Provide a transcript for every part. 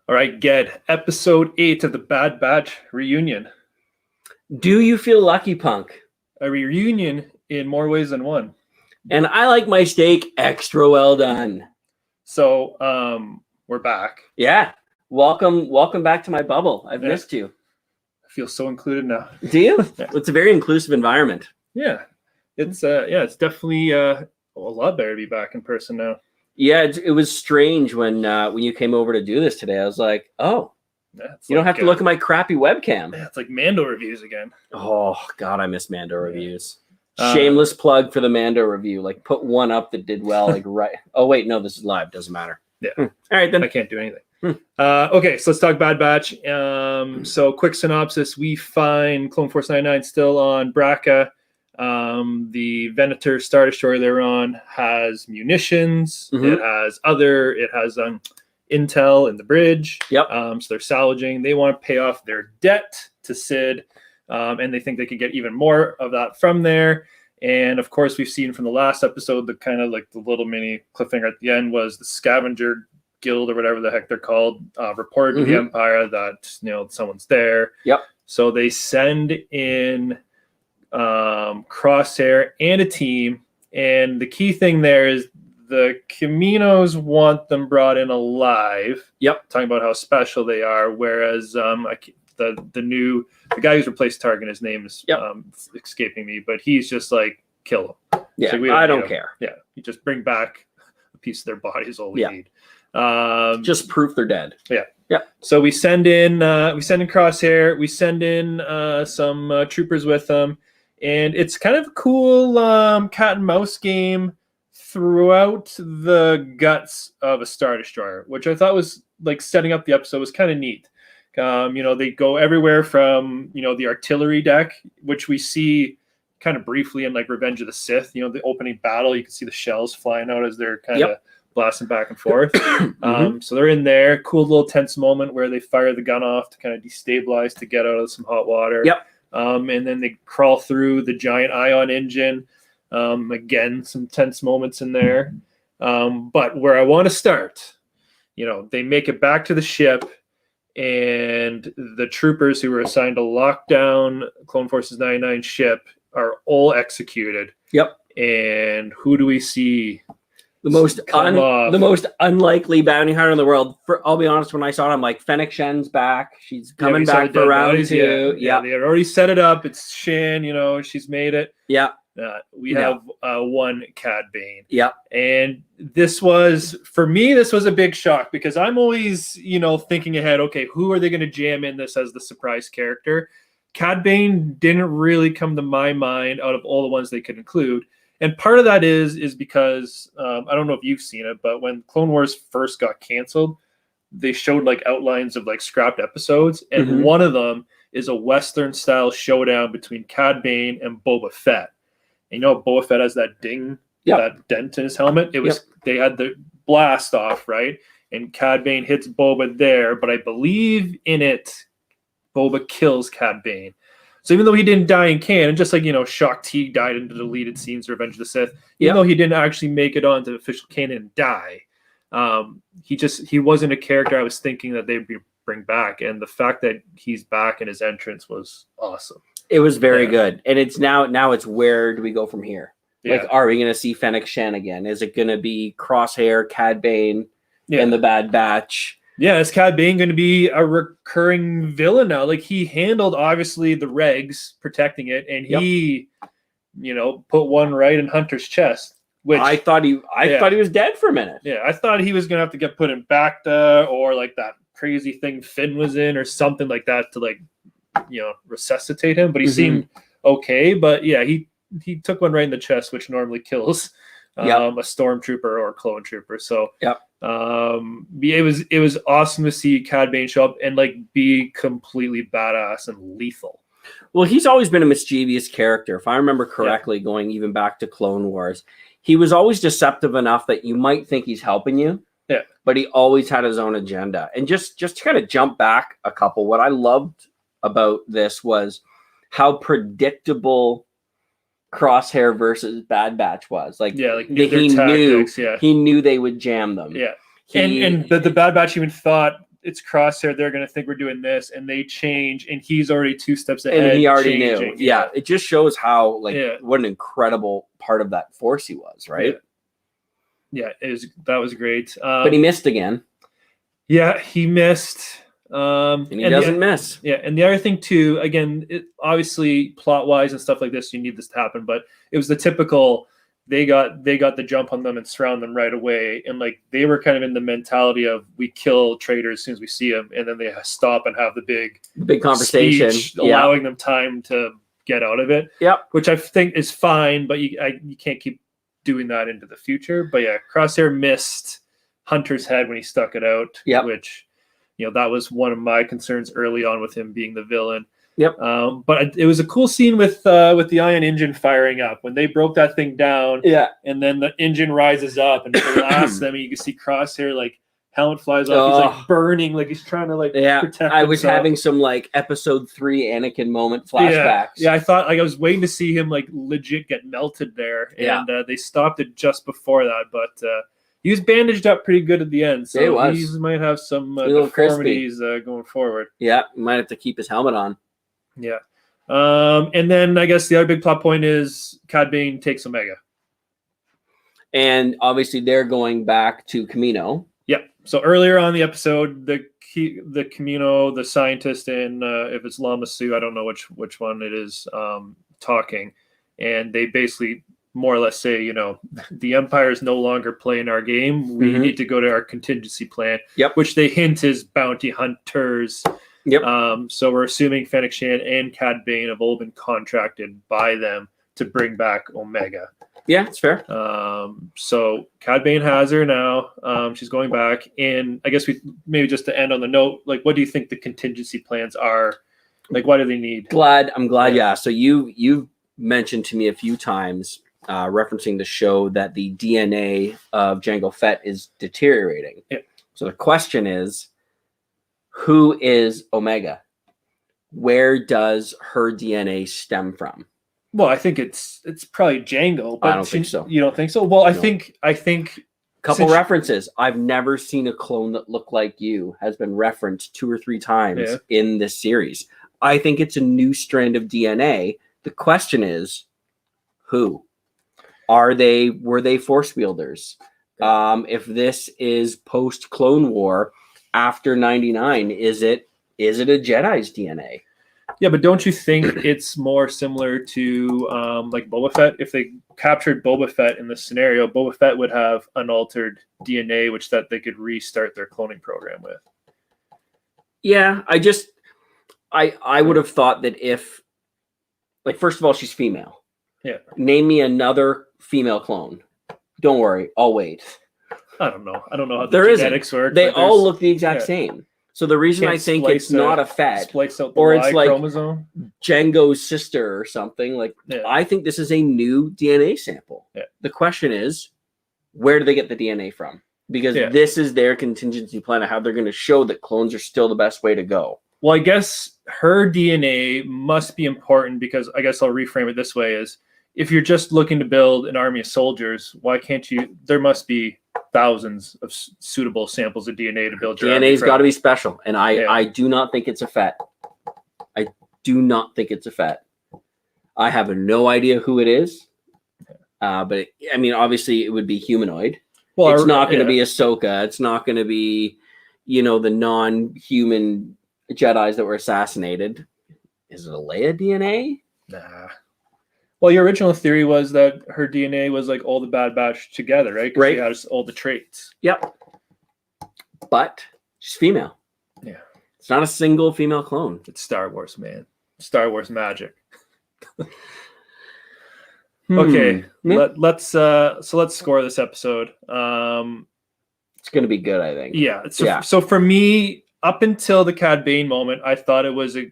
All right, Ged, episode 8 of the Bad Batch reunion. Do you feel lucky, Punk? A reunion in more ways than one. And I like my steak extra well done. So, we're back. Yeah. Welcome back to my bubble. I've missed you. I feel so included now. Do you? Yeah. It's a very inclusive environment. Yeah. It's definitely a lot better to be back in person now. Yeah, it was strange when you came over to do this today. I was like, oh, you don't have to look at my crappy webcam. Yeah, it's like Mando reviews again. Oh, God, I miss Mando reviews. Shameless plug for the Mando review. Like, put one up that did well. Like, right. Oh, wait, no, this is live. Doesn't matter. Yeah. All right, then. I can't do anything. Okay, so let's talk Bad Batch. So, quick synopsis. We find Clone Force 99 still on Bracca. The Venator Star Destroyer they're on has munitions. It has intel in the bridge. Yep. So they're salvaging. They want to pay off their debt to Sid, and they think they could get even more of that from there. And of course, we've seen from the last episode the kind of like the little mini cliffhanger at the end was the Scavenger Guild or whatever the heck they're called reported to the Empire that someone's there. Yep. So they send in Crosshair and a team, and the key thing there is the Caminos want them brought in alive. Yep. Talking about how special they are, whereas the guy who's replaced Tarkin, his name is escaping me, but he's just like kill them. Yeah, so I don't care. Yeah, you just bring back a piece of their body is all we need. Just proof they're dead. Yeah. Yeah. So we send in Crosshair. We send in some troopers with them. And it's kind of a cool cat and mouse game throughout the guts of a Star Destroyer, which I thought was like setting up the episode was kind of neat. They go everywhere from, the artillery deck, which we see kind of briefly in like Revenge of the Sith, the opening battle, you can see the shells flying out as they're kind of blasting back and forth. So they're in there, cool little tense moment where they fire the gun off to kind of destabilize to get out of some hot water. Yep. And then they crawl through the giant ion engine. Again, some tense moments in there. But where I want to start, they make it back to the ship, and the troopers who were assigned to lock down Clone Forces 99 ship are all executed. Yep. And who do we see? The most unlikely bounty hunter in the world. I'll be honest, when I saw it, I'm like, Fennec Shen's back. She's coming back for round 2. Yeah, they had already set it up. It's Shen, she's made it. Yeah. We have one Cad Bane. Yeah. And this was a big shock because I'm always, thinking ahead, okay, who are they going to jam in this as the surprise character? Cad Bane didn't really come to my mind out of all the ones they could include. And part of that is because I don't know if you've seen it, but when Clone Wars first got canceled, they showed like outlines of like scrapped episodes, and one of them is a Western style showdown between Cad Bane and Boba Fett. And Boba Fett has that ding, that dent in his helmet. It was they had the blast off, right? And Cad Bane hits Boba there, but I believe in it, Boba kills Cad Bane. So even though he didn't die in canon, just like, Shaak Ti died in the deleted scenes of Revenge of the Sith, even though he didn't actually make it onto official canon and die, he wasn't a character I was thinking that they'd bring back. And the fact that he's back and his entrance was awesome. It was very good. And it's now it's where do we go from here? Yeah. Like, are we going to see Fennec Shen again? Is it going to be Crosshair, Cad Bane, and the Bad Batch? Yeah, is Cad Bane going to be a recurring villain now? Like, he handled, obviously, the regs, protecting it, and he, put one right in Hunter's chest. Which I thought he was dead for a minute. Yeah, I thought he was going to have to get put in Bacta or, like, that crazy thing Finn was in or something like that to, like, resuscitate him. It seemed okay. But, yeah, he took one right in the chest, which normally kills a stormtrooper or a clone trooper. So, it was awesome to see Cad Bane show up and like be completely badass and lethal. Well, he's always been a mischievous character. If I remember correctly, going even back to Clone Wars, he was always deceptive enough that you might think he's helping you. Yeah. But he always had his own agenda. And just to kind of jump back a couple, what I loved about this was how predictable Crosshair versus Bad Batch was. Like, he knew they would jam them. Yeah. And the Bad Batch even thought it's Crosshair, they're going to think we're doing this, and they change, and he's already 2 steps ahead. And he already changing. knew. Yeah, it just shows how what an incredible part of that force he was, right? Yeah, that was great. But he missed again. Yeah, he missed. And he doesn't miss. Yeah, and the other thing too, again, obviously plot wise and stuff like this, you need this to happen, but it was the typical. They got the jump on them and surround them right away, and like they were kind of in the mentality of we kill traitors as soon as we see them, and then they stop and have the big conversation, allowing them time to get out of it. Yep, which I think is fine, but you can't keep doing that into the future. But yeah, Crosshair missed Hunter's head when he stuck it out. Yep. Which that was one of my concerns early on with him being the villain. Yep. But it was a cool scene with the ion engine firing up when they broke that thing down. Yeah. And then the engine rises up and blasts them, and you can see Crosshair like helmet flies off. He's like burning, like he's trying to protect I was himself. having some like episode 3 Anakin moment flashbacks. Yeah, I thought I was waiting to see him like legit get melted there, and they stopped it just before that, but. He was bandaged up pretty good at the end, so he might have some deformities going forward. Yeah, he might have to keep his helmet on. Yeah. And then I guess the other big plot point is Cad Bane takes Omega. And obviously they're going back to Camino. Yep. So earlier on the episode, the Camino, the scientist, and if it's Lama Su, I don't know which one it is, talking. And they basically more or less say, the Empire is no longer playing our game. We need to go to our contingency plan, which they hint is bounty hunters. Yep. So we're assuming Fennec Shan and Cad Bane have all been contracted by them to bring back Omega. Yeah, it's fair. So Cad Bane has her now. She's going back. And I guess we maybe just to end on the note, like, what do you think the contingency plans are? Like, what do they need? I'm glad. Yeah. So you've mentioned to me a few times, referencing the show, that the DNA of Jango Fett is deteriorating. Yeah. So the question is, who is Omega? Where does her DNA stem from? Well, I think it's probably Jango. But I don't think so. You don't think so? Well, I think couple references. I've never seen a clone that looked like you has been referenced 2 or 3 times in this series. I think it's a new strand of DNA. The question is, who? Were they force wielders? If this is post Clone War after 99, is it a Jedi's DNA? Yeah, but don't you think it's more similar to like Boba Fett? If they captured Boba Fett in this scenario, Boba Fett would have unaltered DNA, which that they could restart their cloning program with. Yeah, I would have thought that if, like, first of all, she's female. Yeah. Name me another female clone. Don't worry, I'll wait. I don't know how the genetics work. They all look the exact same. So the reason I think it's not a Fett, or it's like chromosome. Jango's sister or something, like, I think this is a new DNA sample. Yeah. The question is, where do they get the DNA from? Because this is their contingency plan of how they're going to show that clones are still the best way to go. Well, I guess her DNA must be important, because I guess I'll reframe it this way: is if you're just looking to build an army of soldiers, why can't you? There must be thousands of suitable samples of DNA to build your DNA's got to be special, and I do not think it's a Fett. I do not think it's a Fett. I have no idea who it is, but I mean, obviously, it would be humanoid. Well, it's not going to be Ahsoka. It's not going to be, the non-human Jedis that were assassinated. Is it a Leia DNA? Nah. Well, your original theory was that her DNA was like all the Bad Batch together, right? Right. She has all the traits. Yep. But she's female. Yeah. It's not a single female clone. It's Star Wars, man. Star Wars magic. Okay. Let's score this episode. It's going to be good, I think. Yeah. So for me, up until the Cad Bane moment, I thought it was an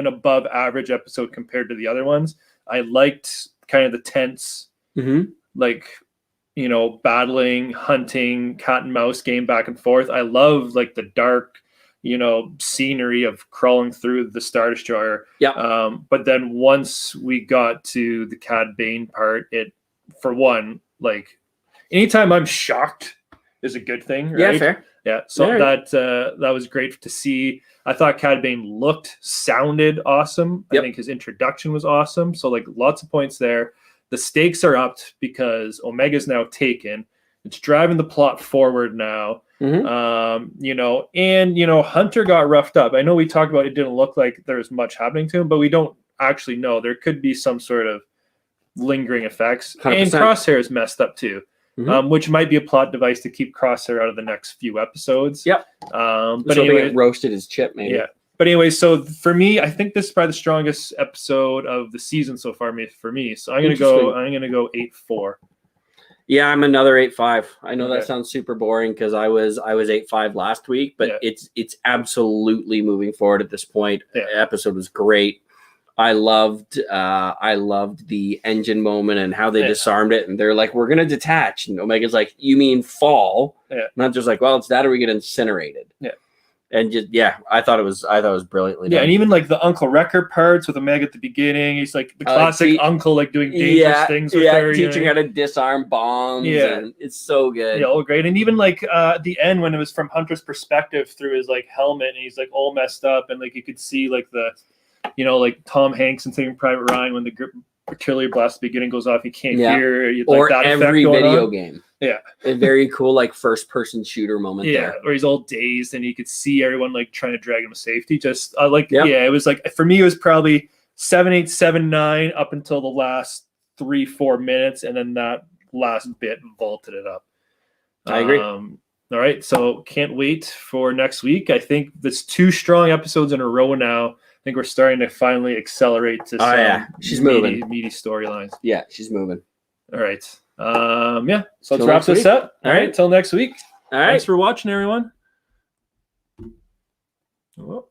above average episode compared to the other ones. I liked kind of the tense, like, battling, hunting, cat and mouse game back and forth. I love like the dark, scenery of crawling through the Star Destroyer. Yeah. But then once we got to the Cad Bane part, it, for one, like, anytime I'm shocked is a good thing, right? Yeah, fair. Yeah, so Yeah. that was great to see. I thought Cad Bane sounded awesome. Yep. I think his introduction was awesome. So like lots of points there. The stakes are upped because Omega's now taken. It's driving the plot forward now. You know, and you know, Hunter got roughed up. I know we talked about it didn't look like there was much happening to him, but we don't actually know. There could be some sort of lingering effects. 100%. And Crosshair is messed up too. Which might be a plot device to keep Crosshair out of the next few episodes. Yep. But so anyway, they get roasted as chip, maybe. Yeah. But anyway, so for me, I think this is probably the strongest episode of the season so far for me. So I'm gonna go 8-4. Yeah, I'm another 8-5. I know that sounds super boring because I was 8-5 last week, but it's absolutely moving forward at this point. Yeah. The episode was great. I loved the engine moment and how they disarmed it, and they're like, "We're gonna detach," and Omega's like, "You mean fall?" Yeah. Not just like, "Well, it's that or we get incinerated." Yeah. And just I thought it was brilliantly done. Yeah, and even like the Uncle Wrecker parts with Omega at the beginning, he's like the classic uncle, like doing dangerous things with her, teaching how to disarm bombs. Yeah, and it's so good. Yeah, all great. And even like at the end when it was from Hunter's perspective through his like helmet, and he's like all messed up, and like you could see like the, you know, like Tom Hanks and Saving Private Ryan when the artillery blast at the beginning goes off, you can't hear like or that every effect video on. game. Yeah, a very cool like first person shooter moment. Yeah, there. where he's all dazed and you could see everyone like trying to drag him to safety. Just it was like for me it was probably 7-8, 7-9 up until the last 3-4 minutes, and then that last bit vaulted it up. I agree. All right, so can't wait for next week. I think there's 2 strong episodes in a row now. I think we're starting to finally accelerate to some she's moving meaty storylines. Yeah, she's moving. All right. So let's wrap this up. All right. Till next week. All right. Thanks for watching, everyone. Well.